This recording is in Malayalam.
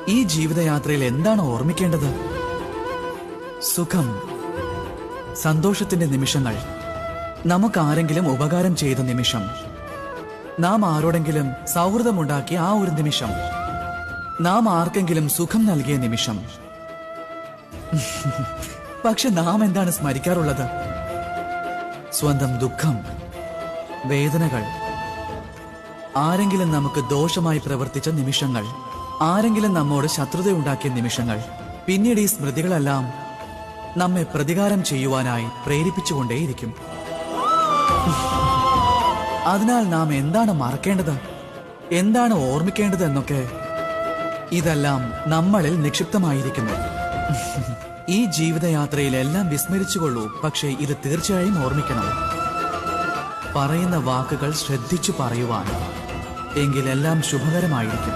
ഈ ജീവിതയാത്രയിൽ എന്താണ് ഓർമ്മിക്കേണ്ടത്? സുഖം, സന്തോഷത്തിന്റെ നിമിഷങ്ങൾ, നമുക്കാരെങ്കിലും ഉപകാരം ചെയ്ത നിമിഷം, നാം ആരോടെങ്കിലും സൗഹൃദമുണ്ടാക്കിയ ആ ഒരു നിമിഷം, നാം ആർക്കെങ്കിലും സുഖം നൽകിയ നിമിഷം. പക്ഷെ നാം എന്താണ് സ്മരിക്കാറുള്ളത്? സ്വന്തം ദുഃഖം, വേദനകൾ, ആരെങ്കിലും നമുക്ക് ദോഷമായി പ്രവർത്തിച്ച നിമിഷങ്ങൾ, ആരെങ്കിലും നമ്മോട് ശത്രുതയുണ്ടാക്കിയ നിമിഷങ്ങൾ. പിന്നീട് ഈ സ്മൃതികളെല്ലാം നമ്മെ പ്രതികാരം ചെയ്യുവാനായി പ്രേരിപ്പിച്ചുകൊണ്ടേയിരിക്കും. അതിനാൽ നാം എന്താണ് മറക്കേണ്ടത്, എന്താണ് ഓർമ്മിക്കേണ്ടത് എന്നൊക്കെ ഇതെല്ലാം നമ്മളിൽ നിക്ഷിപ്തമായിരിക്കുന്നു. ഈ ജീവിതയാത്രയിൽ എല്ലാം വിസ്മരിച്ചുകൊള്ളൂ, പക്ഷേ ഇത് തീർച്ചയായും ഓർമ്മിക്കണം. പറയുന്ന വാക്കുകൾ ശ്രദ്ധിച്ചു പറയുവാൻ, എങ്കിലെല്ലാം ശുഭകരമായിരിക്കും.